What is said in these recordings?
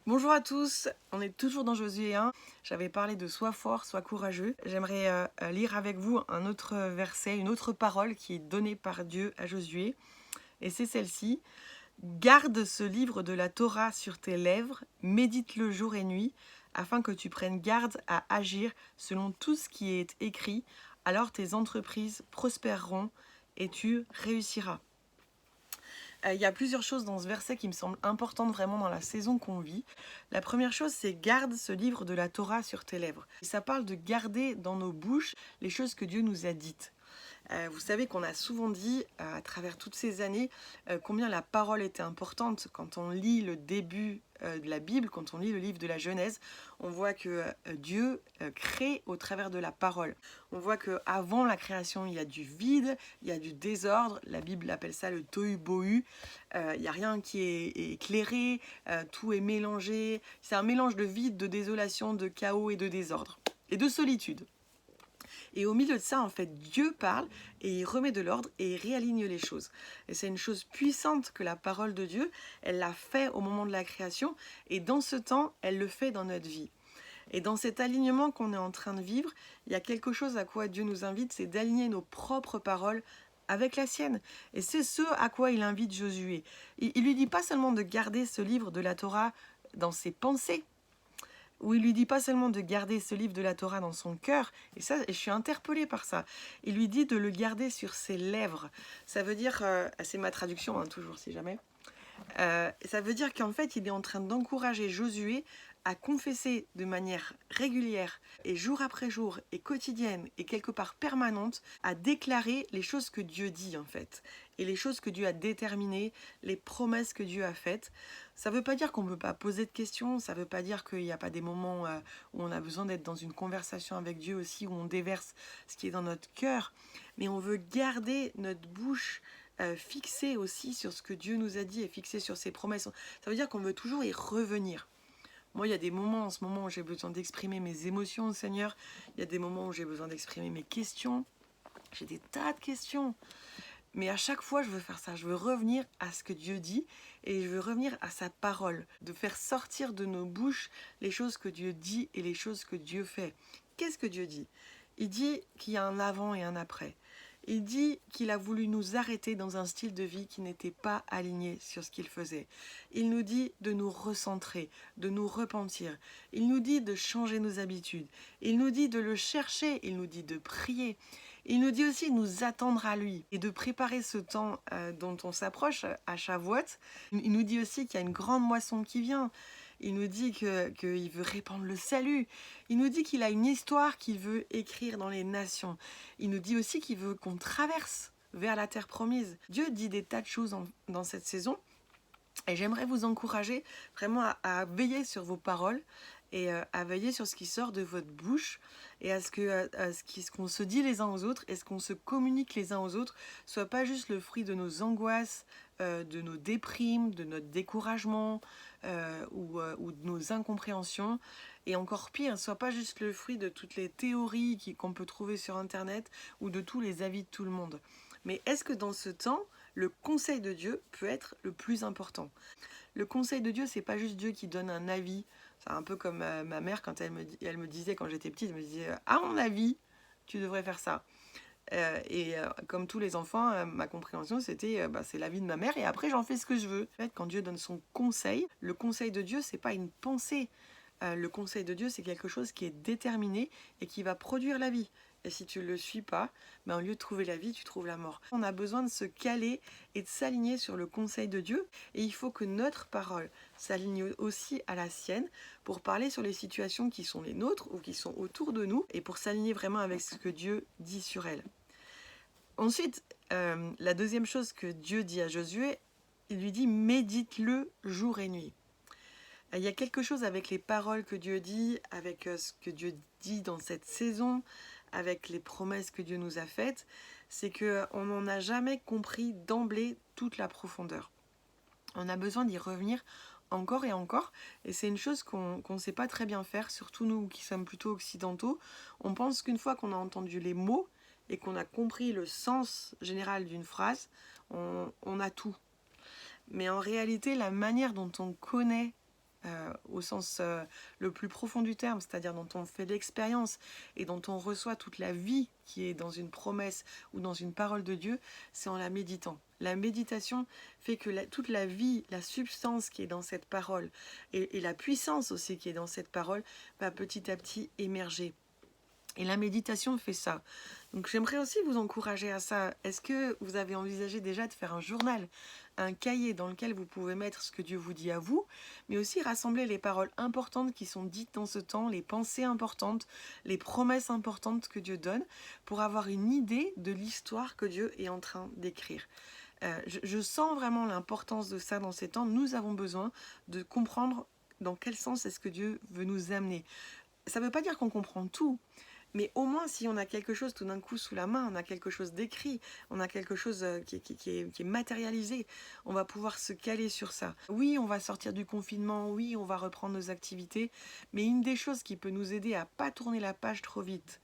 Bonjour à tous, on est toujours dans Josué 1. J'avais parlé de sois fort, sois courageux. J'aimerais lire avec vous un autre verset, une autre parole qui est donnée par Dieu à Josué. Et c'est celle-ci. Garde ce livre de la Torah sur tes lèvres, médite-le jour et nuit, afin que tu prennes garde à agir selon tout ce qui est écrit. Alors tes entreprises prospéreront et tu réussiras. Il y a plusieurs choses dans ce verset qui me semblent importantes vraiment dans la saison qu'on vit. La première chose, c'est garde ce livre de la Torah sur tes lèvres. Et ça parle de garder dans nos bouches les choses que Dieu nous a dites. Vous savez qu'on a souvent dit, à travers toutes ces années, combien la parole était importante. Quand on lit le début de la Bible, quand on lit le livre de la Genèse, on voit que Dieu crée au travers de la parole. On voit qu'avant la création, il y a du vide, il y a du désordre. La Bible appelle ça le tohu-bohu. Il n'y a rien qui est éclairé, tout est mélangé. C'est un mélange de vide, de désolation, de chaos et de désordre. Et de solitude. Et au milieu de ça, en fait, Dieu parle et il remet de l'ordre et il réaligne les choses. Et c'est une chose puissante que la parole de Dieu, elle l'a fait au moment de la création et dans ce temps, elle le fait dans notre vie. Et dans cet alignement qu'on est en train de vivre, il y a quelque chose à quoi Dieu nous invite, c'est d'aligner nos propres paroles avec la sienne. Et c'est ce à quoi il invite Josué. Il lui dit pas seulement de garder ce livre de la Torah dans ses pensées, où il lui dit pas seulement de garder ce livre de la Torah dans son cœur, et ça, je suis interpellée par ça. Il lui dit de le garder sur ses lèvres. Ça veut dire, c'est ma traduction, hein, toujours si jamais. Ça veut dire qu'en fait, il est en train d'encourager Josué à confesser de manière régulière et jour après jour et quotidienne et quelque part permanente, à déclarer les choses que Dieu dit en fait et les choses que Dieu a déterminées, les promesses que Dieu a faites. Ça ne veut pas dire qu'on ne peut pas poser de questions, ça ne veut pas dire qu'il n'y a pas des moments où on a besoin d'être dans une conversation avec Dieu aussi, où on déverse ce qui est dans notre cœur, mais on veut garder notre bouche fixé aussi sur ce que Dieu nous a dit et fixé sur ses promesses. Ça veut dire qu'on veut toujours y revenir. Moi, il y a des moments en ce moment où j'ai besoin d'exprimer mes émotions au Seigneur. Il y a des moments où j'ai besoin d'exprimer mes questions. J'ai des tas de questions. Mais à chaque fois, je veux faire ça. Je veux revenir à ce que Dieu dit et je veux revenir à sa parole. De faire sortir de nos bouches les choses que Dieu dit et les choses que Dieu fait. Qu'est-ce que Dieu dit ? Il dit qu'il y a un avant et un après. Il dit qu'il a voulu nous arrêter dans un style de vie qui n'était pas aligné sur ce qu'il faisait. Il nous dit de nous recentrer, de nous repentir. Il nous dit de changer nos habitudes. Il nous dit de le chercher. Il nous dit de prier. Il nous dit aussi de nous attendre à lui et de préparer ce temps dont on s'approche à Shavuot. Il nous dit aussi qu'il y a une grande moisson qui vient. Il nous dit qu'il veut répandre le salut. Il nous dit qu'il a une histoire qu'il veut écrire dans les nations. Il nous dit aussi qu'il veut qu'on traverse vers la terre promise. Dieu dit des tas de choses dans cette saison. Et j'aimerais vous encourager vraiment à veiller sur vos paroles et à veiller sur ce qui sort de votre bouche et à ce qu'on se dit les uns aux autres et ce qu'on se communique les uns aux autres soit pas juste le fruit de nos angoisses, de nos déprimes, de notre découragement ou de nos incompréhensions. Et encore pire, soit pas juste le fruit de toutes les théories qu'on peut trouver sur Internet ou de tous les avis de tout le monde. Mais est-ce que dans ce temps, le conseil de Dieu peut être le plus important? Le conseil de Dieu, c'est pas juste Dieu qui donne un avis. C'est un peu comme ma mère quand elle me disait quand j'étais petite, elle me disait à mon avis, tu devrais faire ça. Comme tous les enfants, ma compréhension c'était c'est l'avis de ma mère et après j'en fais ce que je veux. En fait, quand Dieu donne son conseil, le conseil de Dieu c'est pas une pensée. Le conseil de Dieu c'est quelque chose qui est déterminé et qui va produire la vie. Et si tu ne le suis pas, au lieu de trouver la vie, tu trouves la mort. On a besoin de se caler et de s'aligner sur le conseil de Dieu. Et il faut que notre parole s'aligne aussi à la sienne pour parler sur les situations qui sont les nôtres ou qui sont autour de nous et pour s'aligner vraiment avec ce que Dieu dit sur elles. Ensuite, la deuxième chose que Dieu dit à Josué, il lui dit « médite-le jour et nuit ». Il y a quelque chose avec les paroles que Dieu dit, avec ce que Dieu dit dans cette saison, avec les promesses que Dieu nous a faites, c'est qu'on n'en a jamais compris d'emblée toute la profondeur. On a besoin d'y revenir encore et encore, et c'est une chose qu'on ne sait pas très bien faire, surtout nous qui sommes plutôt occidentaux. On pense qu'une fois qu'on a entendu les mots et qu'on a compris le sens général d'une phrase, on a tout. Mais en réalité, la manière dont on connaît au sens le plus profond du terme, c'est-à-dire dont on fait l'expérience et dont on reçoit toute la vie qui est dans une promesse ou dans une parole de Dieu, c'est en la méditant. La méditation fait que toute la vie, la substance qui est dans cette parole et la puissance aussi qui est dans cette parole va petit à petit émerger. Et la méditation fait ça. Donc j'aimerais aussi vous encourager à ça. Est-ce que vous avez envisagé déjà de faire un journal, un cahier dans lequel vous pouvez mettre ce que Dieu vous dit à vous, mais aussi rassembler les paroles importantes qui sont dites dans ce temps, les pensées importantes, les promesses importantes que Dieu donne, pour avoir une idée de l'histoire que Dieu est en train d'écrire. Je sens vraiment l'importance de ça dans ces temps. Nous avons besoin de comprendre dans quel sens est-ce que Dieu veut nous amener. Ça ne veut pas dire qu'on comprend tout, mais au moins si on a quelque chose tout d'un coup sous la main, on a quelque chose d'écrit, on a quelque chose qui est matérialisé, on va pouvoir se caler sur ça. Oui, on va sortir du confinement, oui, on va reprendre nos activités, mais une des choses qui peut nous aider à ne pas tourner la page trop vite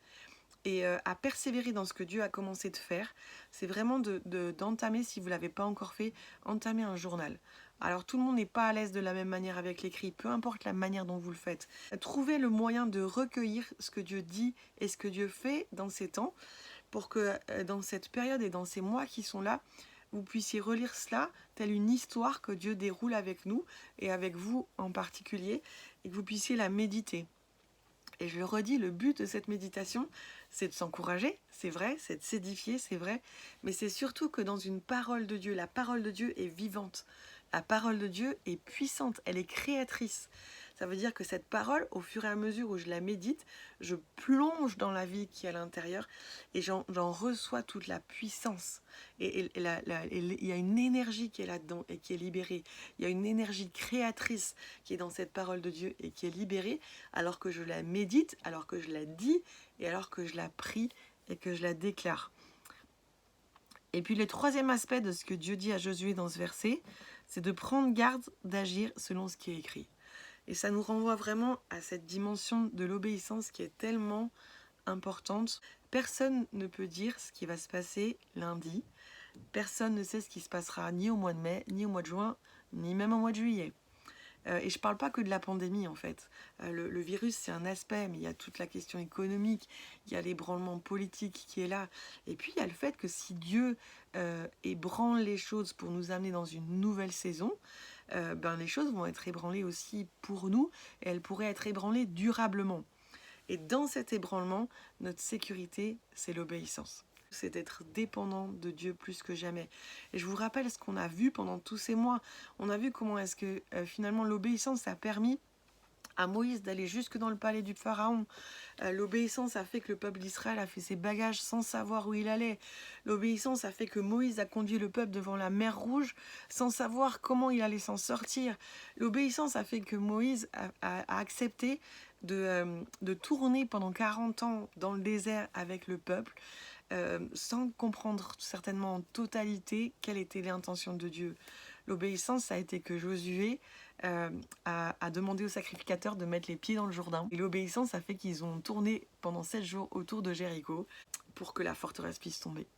et à persévérer dans ce que Dieu a commencé de faire, c'est vraiment d'entamer, si vous ne l'avez pas encore fait, entamer un journal. Alors tout le monde n'est pas à l'aise de la même manière avec l'écrit, peu importe la manière dont vous le faites. Trouvez le moyen de recueillir ce que Dieu dit et ce que Dieu fait dans ces temps, pour que dans cette période et dans ces mois qui sont là, vous puissiez relire cela, telle une histoire que Dieu déroule avec nous et avec vous en particulier, et que vous puissiez la méditer. Et je le redis, le but de cette méditation, c'est de s'encourager, c'est vrai, c'est de s'édifier, c'est vrai, mais c'est surtout que dans une parole de Dieu, la parole de Dieu est vivante. La parole de Dieu est puissante, elle est créatrice. Ça veut dire que cette parole, au fur et à mesure où je la médite, je plonge dans la vie qui est à l'intérieur et j'en reçois toute la puissance. Et il y a une énergie qui est là-dedans et qui est libérée. Il y a une énergie créatrice qui est dans cette parole de Dieu et qui est libérée alors que je la médite, alors que je la dis et alors que je la prie et que je la déclare. Et puis le troisième aspect de ce que Dieu dit à Josué dans ce verset, c'est de prendre garde d'agir selon ce qui est écrit. Et ça nous renvoie vraiment à cette dimension de l'obéissance qui est tellement importante. Personne ne peut dire ce qui va se passer lundi. Personne ne sait ce qui se passera ni au mois de mai, ni au mois de juin, ni même au mois de juillet. Et je ne parle pas que de la pandémie en fait. Le virus c'est un aspect, mais il y a toute la question économique, il y a l'ébranlement politique qui est là. Et puis il y a le fait que si Dieu ébranle les choses pour nous amener dans une nouvelle saison, les choses vont être ébranlées aussi pour nous et elles pourraient être ébranlées durablement. Et dans cet ébranlement, notre sécurité, c'est l'obéissance. C'est d'être dépendant de Dieu plus que jamais. Et je vous rappelle ce qu'on a vu pendant tous ces mois. On a vu comment est-ce que finalement l'obéissance a permis à Moïse d'aller jusque dans le palais du Pharaon. L'obéissance a fait que le peuple d'Israël a fait ses bagages sans savoir où il allait. L'obéissance a fait que Moïse a conduit le peuple devant la mer Rouge sans savoir comment il allait s'en sortir. L'obéissance a fait que Moïse a accepté de tourner pendant 40 ans dans le désert avec le peuple, sans comprendre certainement en totalité quelle était l'intention de Dieu. L'obéissance, ça a été que Josué a demandé aux sacrificateurs de mettre les pieds dans le Jourdain. Et l'obéissance a fait qu'ils ont tourné pendant 7 jours autour de Jéricho pour que la forteresse puisse tomber.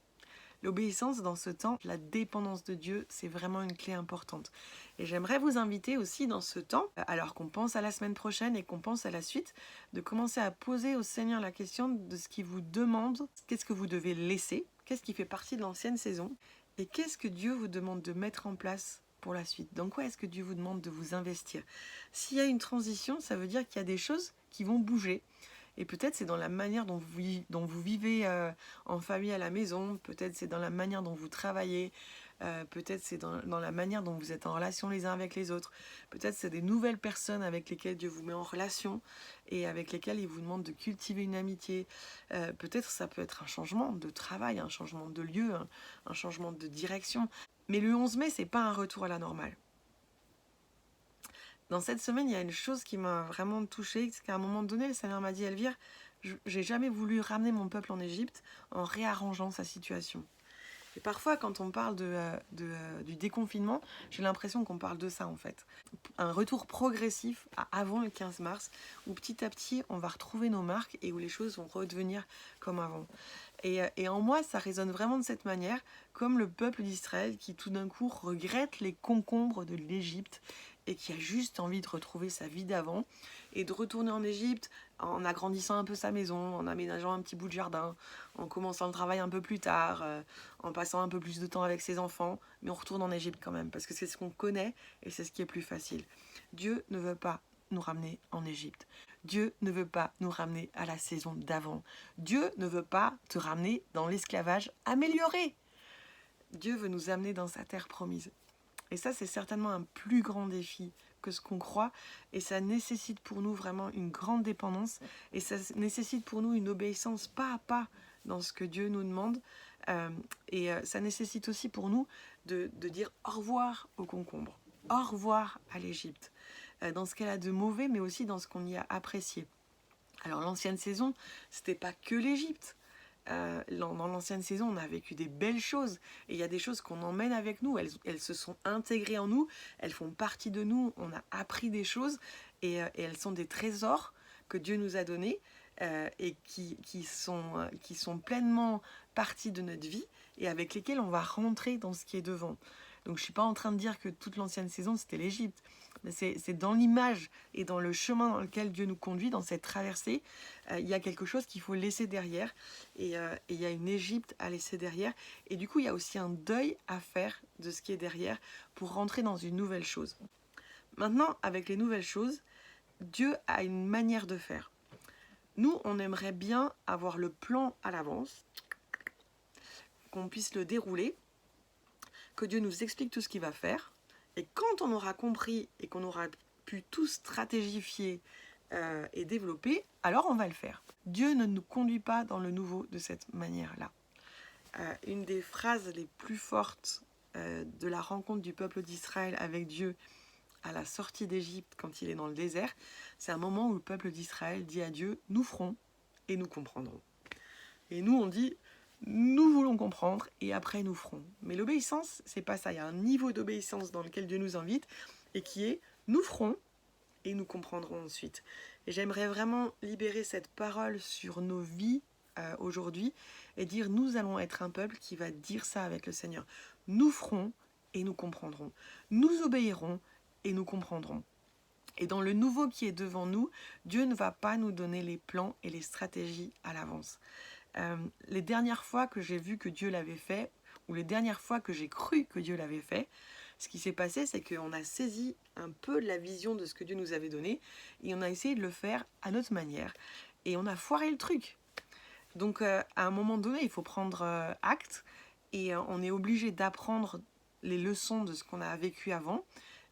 L'obéissance dans ce temps, la dépendance de Dieu, c'est vraiment une clé importante. Et j'aimerais vous inviter aussi dans ce temps, alors qu'on pense à la semaine prochaine et qu'on pense à la suite, de commencer à poser au Seigneur la question de ce qu'il vous demande, qu'est-ce que vous devez laisser, qu'est-ce qui fait partie de l'ancienne saison, et qu'est-ce que Dieu vous demande de mettre en place pour la suite. Dans quoi est-ce que Dieu vous demande de vous investir? S'il y a une transition, ça veut dire qu'il y a des choses qui vont bouger. Et peut-être c'est dans la manière dont vous vivez en famille à la maison, peut-être c'est dans la manière dont vous travaillez, peut-être c'est dans la manière dont vous êtes en relation les uns avec les autres, peut-être c'est des nouvelles personnes avec lesquelles Dieu vous met en relation et avec lesquelles il vous demande de cultiver une amitié. Peut-être ça peut être un changement de travail, un changement de lieu, un changement de direction. Mais le 11 mai, c'est pas un retour à la normale. Dans cette semaine, il y a une chose qui m'a vraiment touchée, c'est qu'à un moment donné, le Seigneur m'a dit, Elvire, j'ai jamais voulu ramener mon peuple en Égypte en réarrangeant sa situation. Et parfois, quand on parle du déconfinement, j'ai l'impression qu'on parle de ça en fait. Un retour progressif à avant le 15 mars, où petit à petit, on va retrouver nos marques et où les choses vont redevenir comme avant. Et en moi, ça résonne vraiment de cette manière, comme le peuple d'Israël qui tout d'un coup regrette les concombres de l'Égypte et qui a juste envie de retrouver sa vie d'avant et de retourner en Égypte en agrandissant un peu sa maison, en aménageant un petit bout de jardin, en commençant le travail un peu plus tard, en passant un peu plus de temps avec ses enfants, mais on retourne en Égypte quand même, parce que c'est ce qu'on connaît et c'est ce qui est plus facile. Dieu ne veut pas nous ramener en Égypte. Dieu ne veut pas nous ramener à la saison d'avant. Dieu ne veut pas te ramener dans l'esclavage amélioré. Dieu veut nous amener dans sa terre promise. Et ça, c'est certainement un plus grand défi que ce qu'on croit. Et ça nécessite pour nous vraiment une grande dépendance. Et ça nécessite pour nous une obéissance pas à pas dans ce que Dieu nous demande. Ça nécessite aussi pour nous de dire au revoir au concombre. Au revoir à l'Égypte. Dans ce qu'elle a de mauvais, mais aussi dans ce qu'on y a apprécié. Alors l'ancienne saison, c'était pas que l'Égypte. Dans l'ancienne saison, on a vécu des belles choses. Et il y a des choses qu'on emmène avec nous. Elles se sont intégrées en nous. Elles font partie de nous. On a appris des choses. Et elles sont des trésors que Dieu nous a donnés et qui sont pleinement partie de notre vie et avec lesquels on va rentrer dans ce qui est devant. Donc je ne suis pas en train de dire que toute l'ancienne saison, c'était l'Égypte. Mais c'est dans l'image et dans le chemin dans lequel Dieu nous conduit, dans cette traversée, il y a quelque chose qu'il faut laisser derrière. Et il y a une Égypte à laisser derrière. Et du coup, il y a aussi un deuil à faire de ce qui est derrière pour rentrer dans une nouvelle chose. Maintenant, avec les nouvelles choses, Dieu a une manière de faire. Nous, on aimerait bien avoir le plan à l'avance, qu'on puisse le dérouler, que Dieu nous explique tout ce qu'il va faire. Et quand on aura compris et qu'on aura pu tout stratégifier et développer, alors on va le faire. Dieu ne nous conduit pas dans le nouveau de cette manière-là. Une des phrases les plus fortes de la rencontre du peuple d'Israël avec Dieu à la sortie d'Égypte quand il est dans le désert, c'est un moment où le peuple d'Israël dit à Dieu « Nous ferons et nous comprendrons ». Et nous on dit « Nous voulons comprendre et après nous ferons ». Mais l'obéissance, c'est pas ça. Il y a un niveau d'obéissance dans lequel Dieu nous invite et qui est « Nous ferons et nous comprendrons ensuite ». Et j'aimerais vraiment libérer cette parole sur nos vies aujourd'hui et dire « Nous allons être un peuple qui va dire ça avec le Seigneur. Nous ferons et nous comprendrons. Nous obéirons et nous comprendrons. » Et dans le nouveau qui est devant nous, Dieu ne va pas nous donner les plans et les stratégies à l'avance. Les dernières fois que j'ai vu que Dieu l'avait fait, ou les dernières fois que j'ai cru que Dieu l'avait fait, ce qui s'est passé, c'est qu'on a saisi un peu de la vision de ce que Dieu nous avait donné, et on a essayé de le faire à notre manière, et on a foiré le truc. Donc à un moment donné, il faut prendre acte, et on est obligé d'apprendre les leçons de ce qu'on a vécu avant.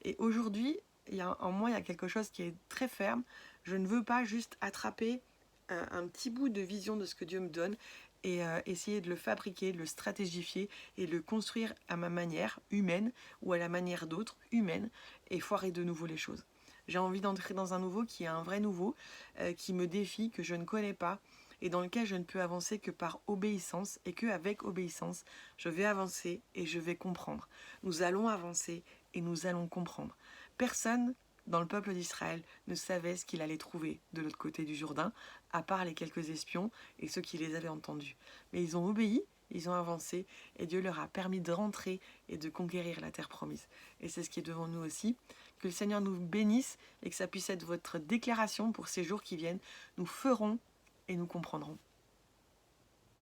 Et aujourd'hui, en moi, il y a quelque chose qui est très ferme. Je ne veux pas juste attraper un petit bout de vision de ce que Dieu me donne et essayer de le fabriquer, de le stratégifier et de le construire à ma manière humaine ou à la manière d'autres humaines et foirer de nouveau les choses. J'ai envie d'entrer dans un nouveau qui est un vrai nouveau, qui me défie, que je ne connais pas et dans lequel je ne peux avancer que par obéissance et qu'avec obéissance, je vais avancer et je vais comprendre. Nous allons avancer et nous allons comprendre. Personne dans le peuple d'Israël ne savait ce qu'il allait trouver de l'autre côté du Jourdain, à part les quelques espions et ceux qui les avaient entendus. Mais ils ont obéi, ils ont avancé, et Dieu leur a permis de rentrer et de conquérir la terre promise. Et c'est ce qui est devant nous aussi. Que le Seigneur nous bénisse et que ça puisse être votre déclaration pour ces jours qui viennent. Nous ferons et nous comprendrons.